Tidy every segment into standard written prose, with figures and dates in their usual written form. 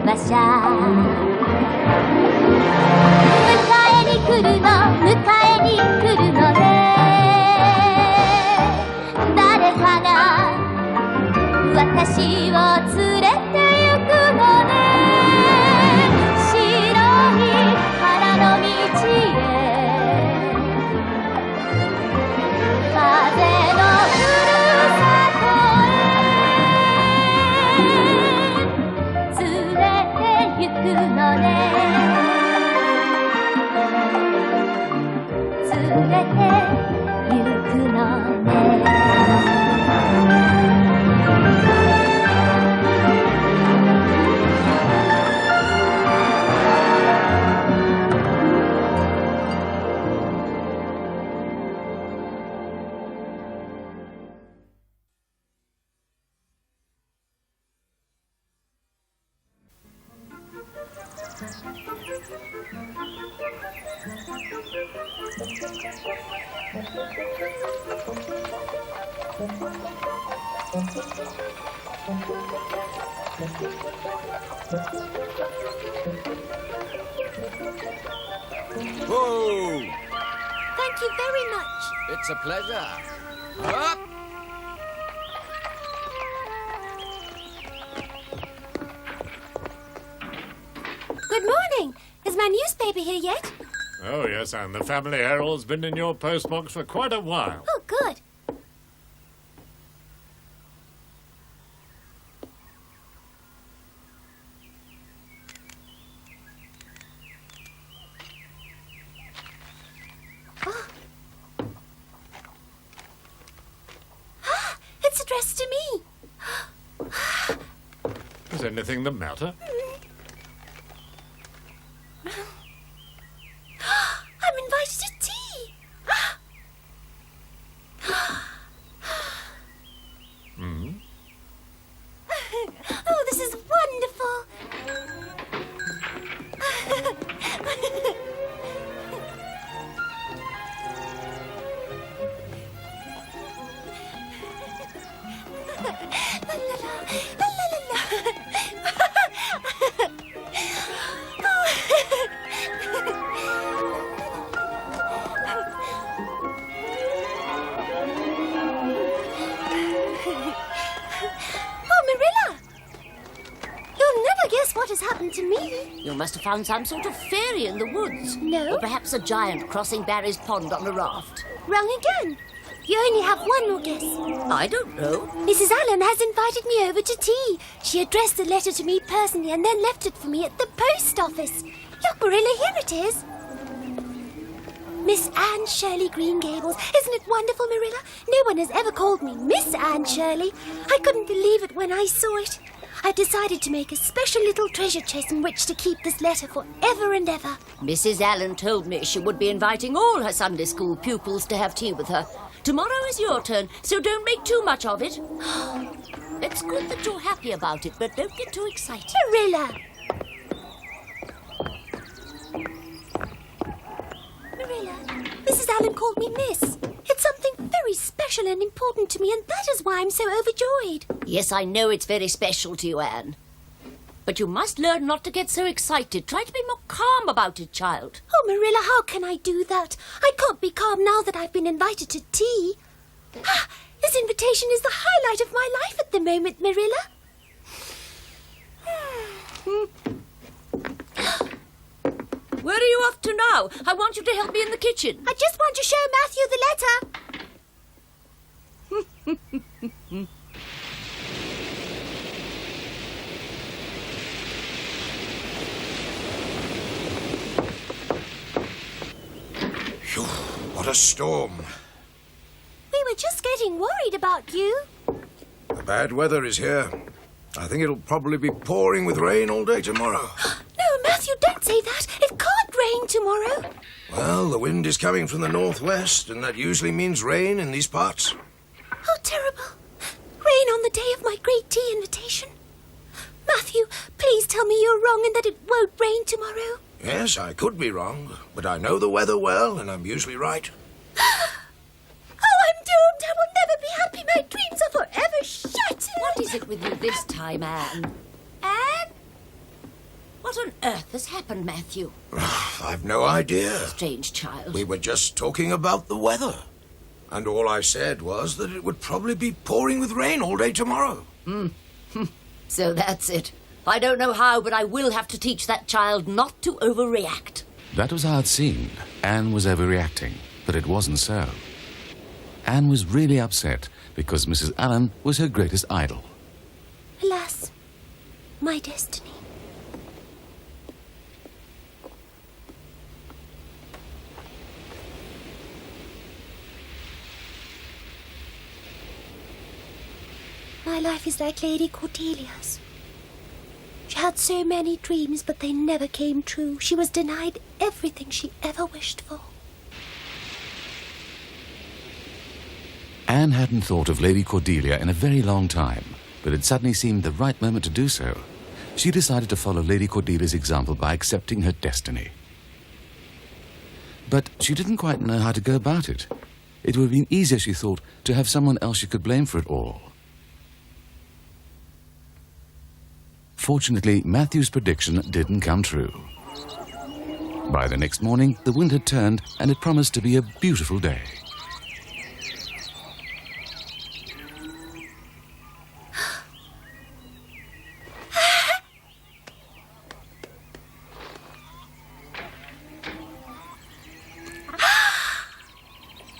馬車迎えに来るの迎えに来るのね誰かが私を連れて行くのね白い花の道へ風のふるさとへ連れて行くのね連れて行くのねWhoa! Thank you very much. It's a pleasure. Up! Good morning. Is my newspaper here yet? Oh, yes, Anne. The Family Herald's been in your postbox for quite a while. Oh, good. It's addressed to me. Is anything the matter? I'm invited to tea. Oh, this is wonderful. What has happened to me? You must have found some sort of fairy in the woods. No. Or perhaps a giant crossing Barry's pond on a raft. Wrong again. You only have one more guess. I don't know. Mrs. Allen has invited me over to tea. She addressed the letter to me personally and then left it for me at the post office. Look, Marilla, here it is. Miss Anne Shirley, Green Gables. Isn't it wonderful, Marilla? No one has ever called me Miss Anne Shirley. I couldn't believe it when I saw it. I decided to make a special little treasure chest in which to keep this letter forever and ever. Mrs. Allen told me she would be inviting all her Sunday school pupils to have tea with her. Tomorrow is your turn, so don't make too much of it. It's good that you're happy about it, but don't get too excited. Marilla! Marilla, Mrs. Allen called me Miss. It's something very special and important to me, and that is why I'm so overjoyed. Yes, I know it's very special to you, Anne. But you must learn not to get so excited. Try to be more calm about it, child. Oh, Marilla, how can I do that? I can't be calm now that I've been invited to tea. This invitation is the highlight of my life at the moment, Marilla. Where are you off to now? I want you to help me in the kitchen. I just want to show Matthew the letter. Phew, what a storm. We were just getting worried about you. The bad weather is here. I think it'll probably be pouring with rain all day tomorrow. No, Matthew, don't say that. It can't rain tomorrow. Well, the wind is coming from the northwest, and that usually means rain in these parts. Oh, terrible. Rain on the day of my great tea invitation. Matthew, please tell me you're wrong and that it won't rain tomorrow. Yes, I could be wrong, but I know the weather well, and I'm usually right. Oh, I'm doomed. I will never be happy. My dreams are forever shattered. What is it with you this time, Anne? Anne? What on earth has happened, Matthew? I've no idea. Strange child. We were just talking about the weather. And all I said was that it would probably be pouring with rain all day tomorrow. So that's it. I don't know how, but I will have to teach that child not to overreact. That was how it seemed. Anne was overreacting, but it wasn't so. Anne was really upset because Mrs. Allen was her greatest idol. Alas, my destiny. My life is like Lady Cordelia's. She had so many dreams, but they never came true. She was denied everything she ever wished for. Anne hadn't thought of Lady Cordelia in a very long time, but it suddenly seemed the right moment to do so. She decided to follow Lady Cordelia's example by accepting her destiny. But she didn't quite know how to go about it. It would have been easier, she thought, to have someone else she could blame for it all. Fortunately, Matthew's prediction didn't come true. By the next morning, the wind had turned and it promised to be a beautiful day.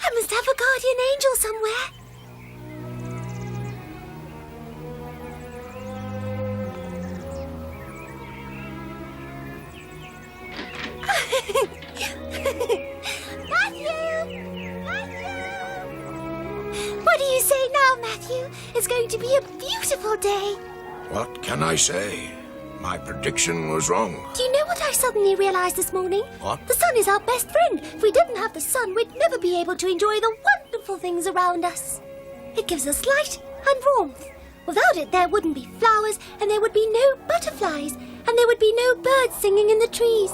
I must have a guardian angel somewhere. What do you say now, Matthew? It's going to be a beautiful day. What can I say? My prediction was wrong. Do you know what I suddenly realized this morning? What? The sun is our best friend. If we didn't have the sun, we'd never be able to enjoy the wonderful things around us. It gives us light and warmth. Without it, there wouldn't be flowers, and there would be no butterflies, and there would be no birds singing in the trees.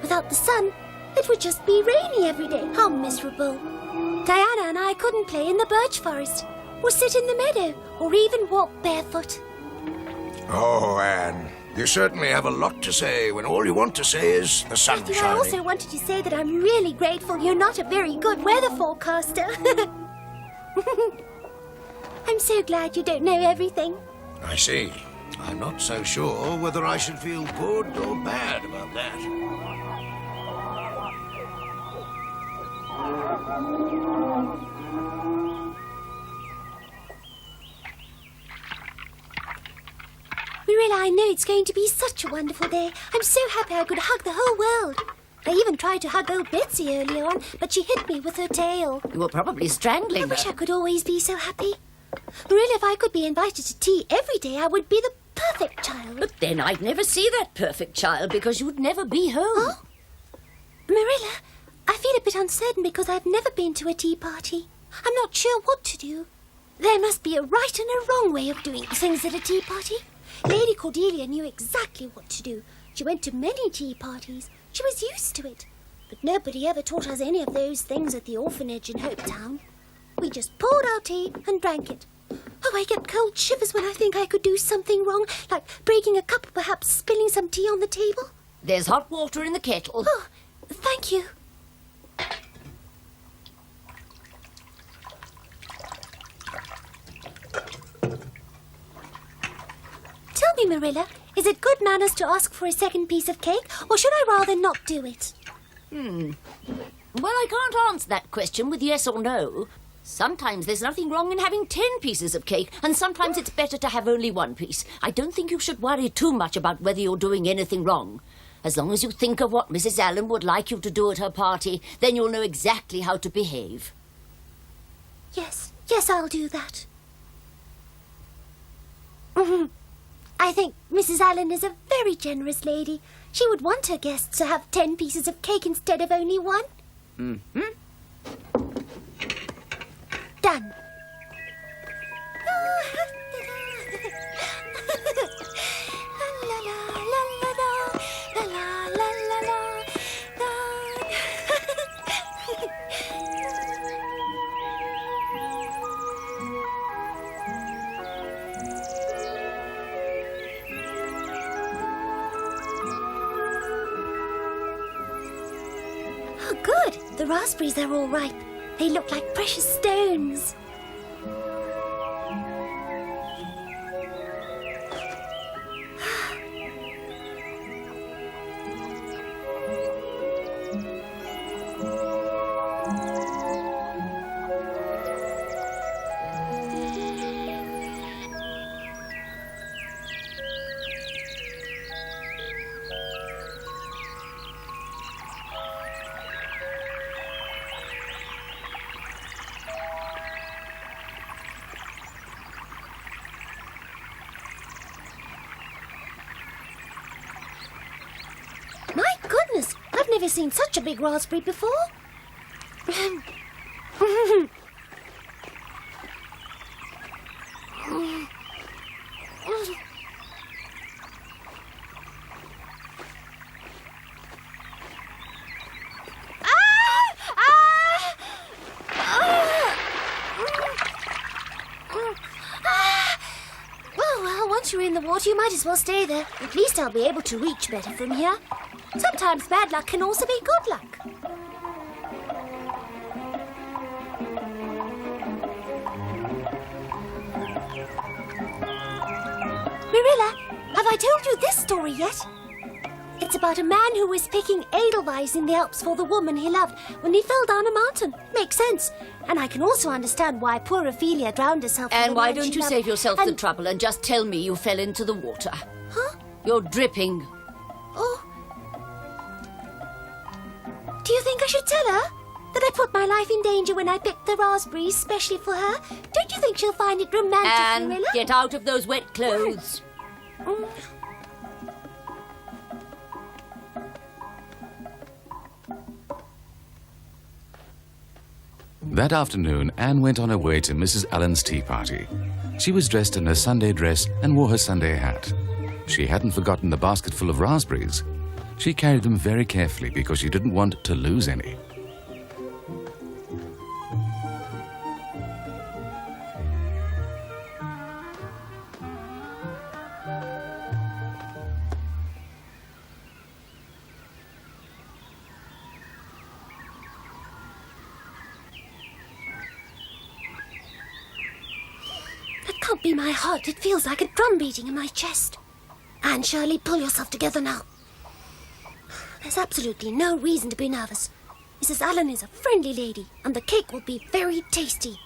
Without the sun, it would just be rainy every day. How miserable. Diana and I couldn't play in the birch forest, or sit in the meadow, or even walk barefoot. Oh, Anne, you certainly have a lot to say when all you want to say is the sun Matthew, I shining. also wanted to say that I'm really grateful you're not a very good weather forecaster. I'm so glad you don't know everything. I see. I'm not so sure whether I should feel good or bad about that. Marilla, I know it's going to be such a wonderful day. I'm so happy I could hug the whole world. I even tried to hug old Betsy earlier on, but she hit me with her tail. You were probably strangling I her. wish I could always be so happy. Marilla, if I could be invited to tea every day, I would be the perfect child. But then I'd never see that perfect child because you'd never be home. Oh? Marilla, I feel a bit uncertain because I've never been to a tea party. I'm not sure what to do. There must be a right and a wrong way of doing things at a tea party. Lady Cordelia knew exactly what to do. She went to many tea parties. She was used to it. But nobody ever taught us any of those things at the orphanage in Hopetown. We just poured our tea and drank it. Oh, I get cold shivers when I think I could do something wrong, like breaking a cup or perhaps spilling some tea on the table. There's hot water in the kettle. Oh, thank you. Tell me, Marilla, is it good manners to ask for a second piece of cake, or should I rather not do it? Well, I can't answer that question with yes or no. Sometimes there's nothing wrong in having 10 pieces of cake, and sometimes it's better to have only one piece. I don't think you should worry too much about whether you're doing anything wrong. As long as you think of what Mrs. Allen would like you to do at her party, then you'll know exactly how to behave. Yes, I'll do that. I think Mrs. Allen is a very generous lady. She would want her guests to have 10 pieces of cake instead of only one. Done. Oh, good. The raspberries are all ripe. They look like precious stones. My goodness, I've never seen such a big raspberry before. Well, once you're in the water, you might as well stay there. At least I'll be able to reach better from here. Sometimes bad luck can also be good luck. Marilla, have I told you this story yet? It's about a man who was picking edelweiss in the Alps for the woman he loved when he fell down a mountain. Makes sense. And I can also understand why poor Ophelia drowned herself. And why don't you save yourself the trouble and just tell me you fell into the water? Huh? You're dripping. Oh. Do you think I should tell her that I put my life in danger when I picked the raspberries specially for her? Don't you think she'll find it romantic, Anne, Marilla? get out of those wet clothes. That afternoon, Anne went on her way to Mrs. Allen's tea party. She was dressed in her Sunday dress and wore her Sunday hat. She hadn't forgotten the basket full of raspberries. She carried them very carefully because she didn't want to lose any. That can't be my heart. It feels like a drum beating in my chest. Anne Shirley, pull yourself together now. There's absolutely no reason to be nervous. Mrs. Allen is a friendly lady, and the cake will be very tasty.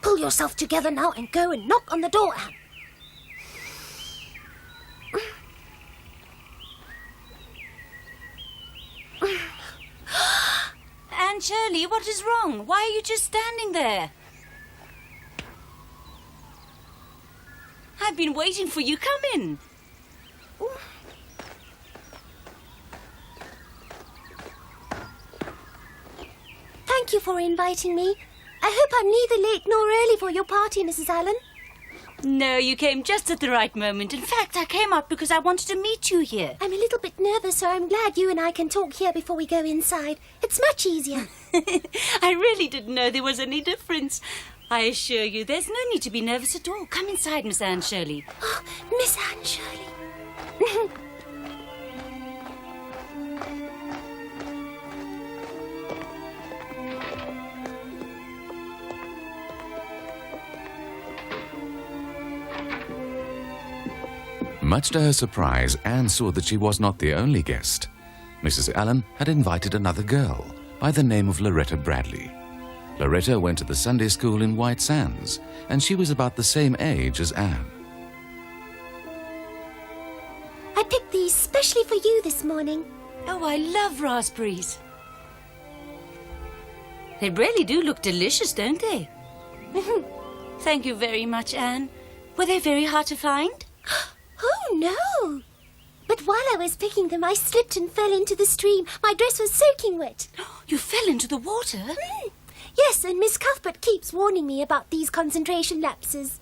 Pull yourself together now and go and knock on the door, Anne. Anne Shirley, what is wrong? Why are you just standing there? I've been waiting for you. Come in. Thank you for inviting me. I hope I'm neither late nor early for your party, Mrs. Allen. No, you came just at the right moment. In fact, I came up because I wanted to meet you here. I'm a little bit nervous, so I'm glad you and I can talk here before we go inside. It's much easier. I really didn't know there was any difference. I assure you, there's no need to be nervous at all. Come inside, Miss Anne Shirley. Oh, Miss Anne Shirley. Much to her surprise, Anne saw that she was not the only guest. Mrs. Allen had invited another girl by the name of Loretta Bradley. Loretta went to the Sunday school in White Sands, and she was about the same age as Anne. I picked these specially for you this morning. Oh, I love raspberries. They really do look delicious, don't they? Thank you very much, Anne. Were they very hard to find? Oh, no. But while I was picking them, I slipped and fell into the stream. My dress was soaking wet. You fell into the water? Yes, and Miss Cuthbert keeps warning me about these concentration lapses.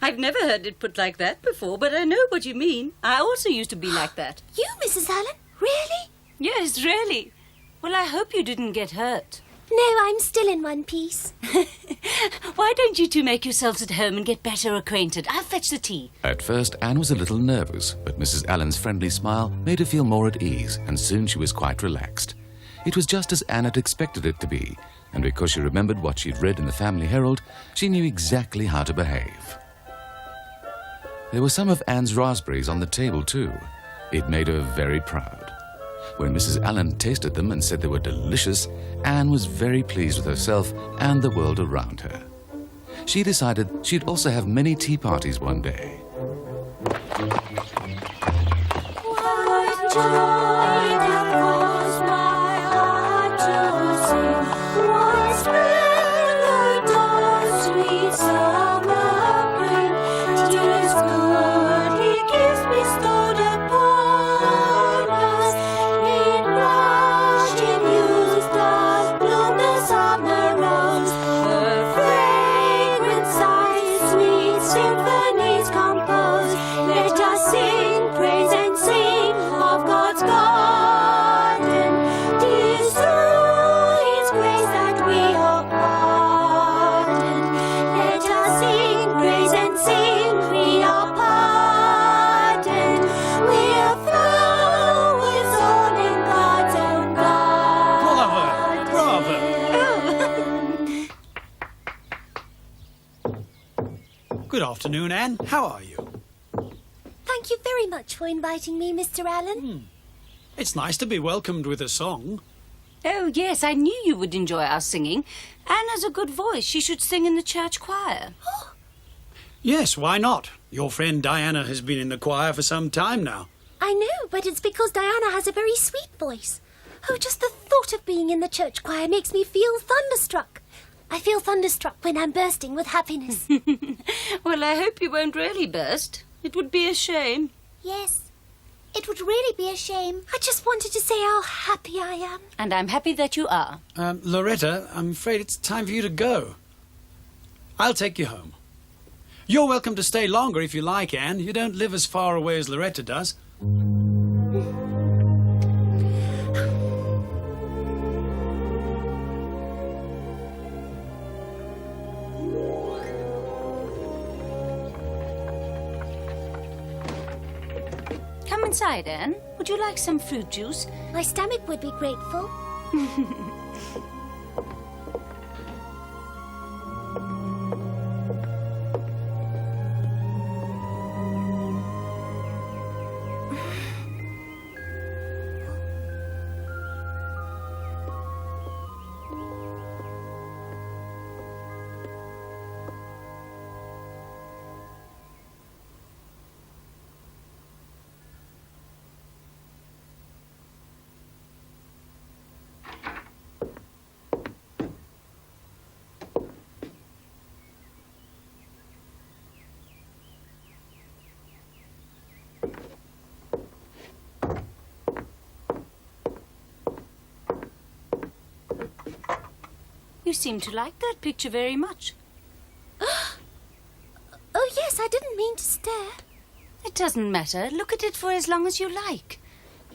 I've never heard it put like that before, but I know what you mean. I also used to be like that. You, Mrs. Allen? Really? Yes, really. Well, I hope you didn't get hurt. No, I'm still in one piece. Why don't you two make yourselves at home and get better acquainted? I'll fetch the tea. At first, Anne was a little nervous, but Mrs. Allen's friendly smile made her feel more at ease, and soon she was quite relaxed. It was just as Anne had expected it to be, and because she remembered what she'd read in the Family Herald, she knew exactly how to behave. There were some of Anne's raspberries on the table too. It made her very proud. When Mrs. Allen tasted them and said they were delicious, Anne was very pleased with herself and the world around her. She decided she'd also have many tea parties one day. What joy that caused my heart to sing. What splendor does sweet summer bring? 'Tis good He gives bestowed upon us. In blush, in youth doth bloom the summer rose. Her fragrant sighs, sweet symphonies compose. Let us sing, praise and sing of God's garden. 'Tis through His grace that we are pardoned. Let us sing, praise and sing, we are pardoned. We are flowers all in God's own garden. Bravo! Good afternoon, Anne. How are you? Thank you very much for inviting me, Mr. Allen. It's nice to be welcomed with a song. Oh, yes, I knew you would enjoy our singing. Anne has a good voice. She should sing in the church choir. Yes, why not? Your friend Diana has been in the choir for some time now. I know, but it's because Diana has a very sweet voice. Oh, just the thought of being in the church choir makes me feel thunderstruck. I feel thunderstruck when I'm bursting with happiness. Well, I hope you won't really burst. It would be a shame. Yes, it would really be a shame. I just wanted to say how happy I am. And I'm happy that you are. Loretta, I'm afraid it's time for you to go. I'll take you home. You're welcome to stay longer if you like, Anne. You don't live as far away as Loretta does. Come inside, Anne. Would you like some fruit juice? My stomach would be grateful. You seem to like that picture very much. Oh, yes, I didn't mean to stare. It doesn't matter. Look at it for as long as you like.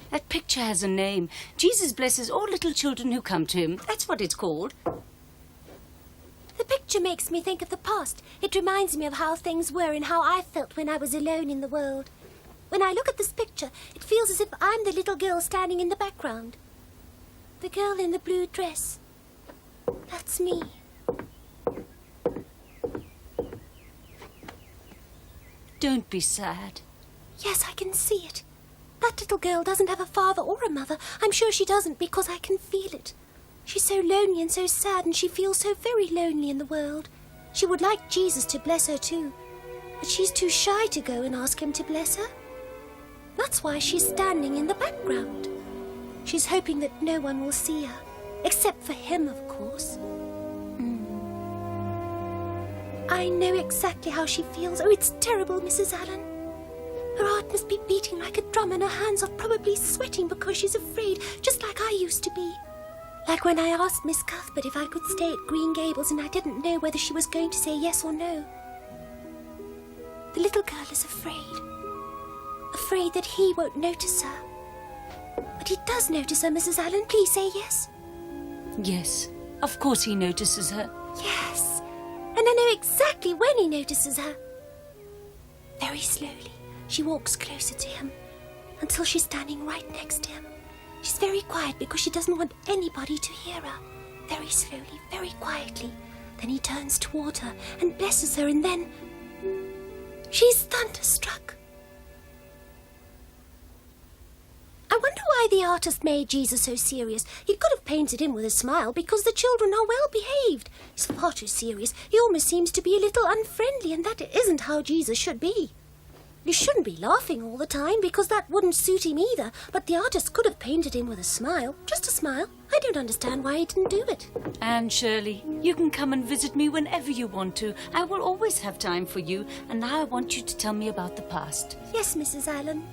That picture has a name. Jesus blesses all little children who come to him. That's what it's called. The picture makes me think of the past. It reminds me of how things were and how I felt when I was alone in the world. When I look at this picture, it feels as if I'm the little girl standing in the background. The girl in the blue dress. That's me. Don't be sad. Yes, I can see it. That little girl doesn't have a father or a mother. I'm sure she doesn't because I can feel it. She's so lonely and so sad, and she feels so very lonely in the world. She would like Jesus to bless her too, but she's too shy to go and ask him to bless her. That's why she's standing in the background. She's hoping that no one will see her, except for him, of course. I know exactly how she feels. Oh, it's terrible, Mrs. Allen. Her heart must be beating like a drum and her hands are probably sweating because she's afraid, just like I used to be. Like when I asked Miss Cuthbert if I could stay at Green Gables and I didn't know whether she was going to say yes or no. The little girl is afraid. Afraid that he won't notice her. But he does notice her, Mrs. Allen. Please say yes. Yes, of course he notices her. Yes. And I know exactly when he notices her. Very slowly, she walks closer to him until she's standing right next to him. She's very quiet because she doesn't want anybody to hear her. Very slowly, very quietly. Then he turns toward her and blesses her, and then she's thunderstruck. I wonder why the artist made Jesus so serious. He could have painted him with a smile because the children are well behaved. He's far too serious. He almost seems to be a little unfriendly, and that isn't how Jesus should be. You shouldn't be laughing all the time because that wouldn't suit him either. But the artist could have painted him with a smile. Just a smile. I don't understand why he didn't do it. Anne Shirley, you can come and visit me whenever you want to. I will always have time for you. And now I want you to tell me about the past. Yes, Mrs. Allen.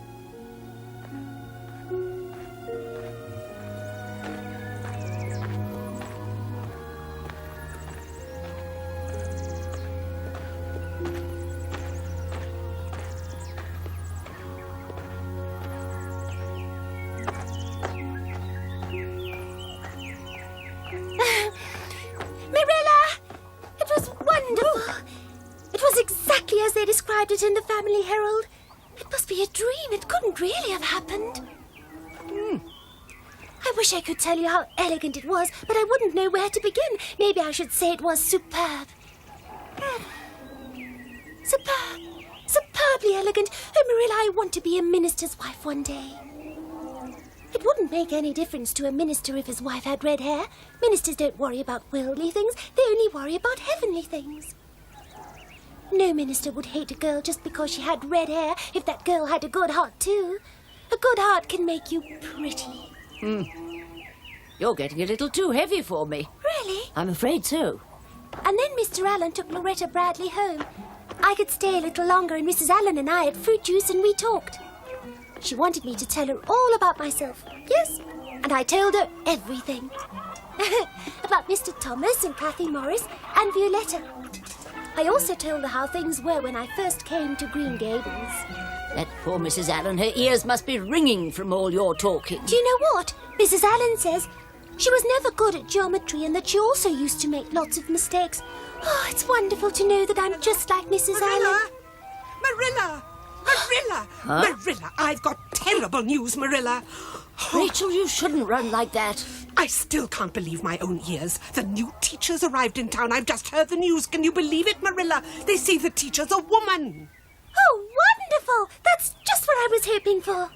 They described it in the Family Herald. It must be a dream. It couldn't really have happened. I wish I could tell you how elegant it was, but I wouldn't know where to begin. Maybe I should say it was superb. Superb. Superbly elegant. Oh, Marilla, I want to be a minister's wife one day. It wouldn't make any difference to a minister if his wife had red hair. Ministers don't worry about worldly things. They only worry about heavenly things. No minister would hate a girl just because she had red hair if that girl had a good heart too. A good heart can make you pretty. You're getting a little too heavy for me. Really? I'm afraid so. And then Mr. Allen took Loretta Bradley home. I could stay a little longer, and Mrs. Allen and I had fruit juice and we talked. She wanted me to tell her all about myself. Yes, and I told her everything. About Mr. Thomas and Kathy Morris and Violetta. I also told her how things were when I first came to Green Gables. That poor Mrs. Allen, her ears must be ringing from all your talking. Do you know what? Mrs. Allen says she was never good at geometry and that she also used to make lots of mistakes. Oh, it's wonderful to know that I'm just like Mrs. Allen. Marilla! Marilla, I've got terrible news, Marilla. Rachel, you shouldn't run like that. I still can't believe my own ears. The new teacher's arrived in town. I've just heard the news. Can you believe it, Marilla? They say the teacher's a woman. Oh, wonderful! That's just what I was hoping for.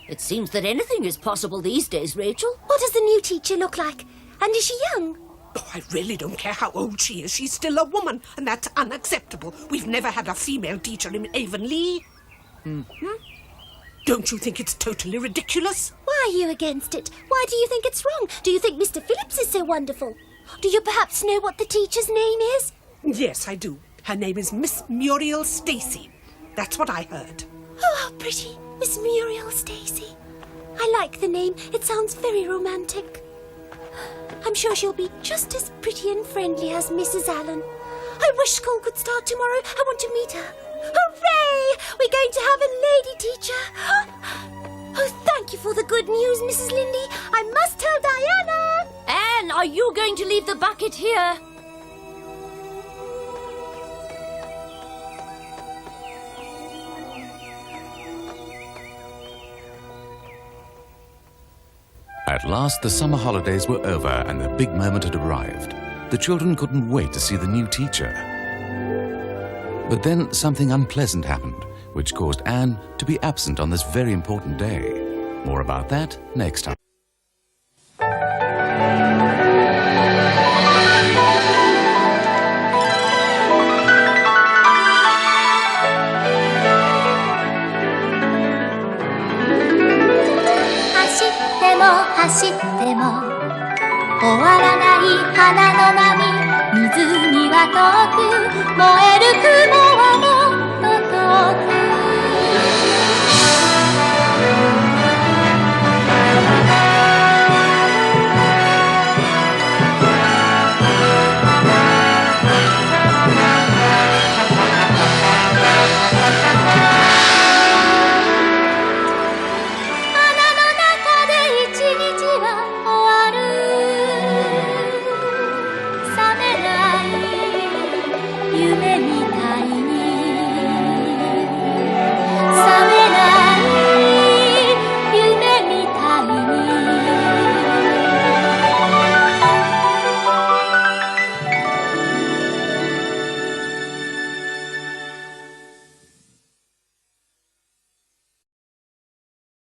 It seems that anything is possible these days, Rachel. What does the new teacher look like? And is she young? Oh, I really don't care how old she is. She's still a woman, and that's unacceptable. We've never had a female teacher in Avonlea. Don't you think it's totally ridiculous? Why are you against it? Why do you think it's wrong? Do you think Mr. Phillips is so wonderful? Do you perhaps know what the teacher's name is? Yes, I do. Her name is Miss Muriel Stacy. That's what I heard. Oh, how pretty. Miss Muriel Stacy. I like the name. It sounds very romantic. I'm sure she'll be just as pretty and friendly as Mrs. Allen. I wish school could start tomorrow. I want to meet her. Hooray! We're going to have a lady teacher. Oh, thank you for the good news, Mrs. Lindy. I must tell Diana. Anne, are you going to leave the bucket here? At last, the summer holidays were over and the big moment had arrived. The children couldn't wait to see the new teacher. But then something unpleasant happened, which caused Anne to be absent on this very important day. More about that next time.走っても終わらない花の波、湖は遠く燃える雲はもっと遠く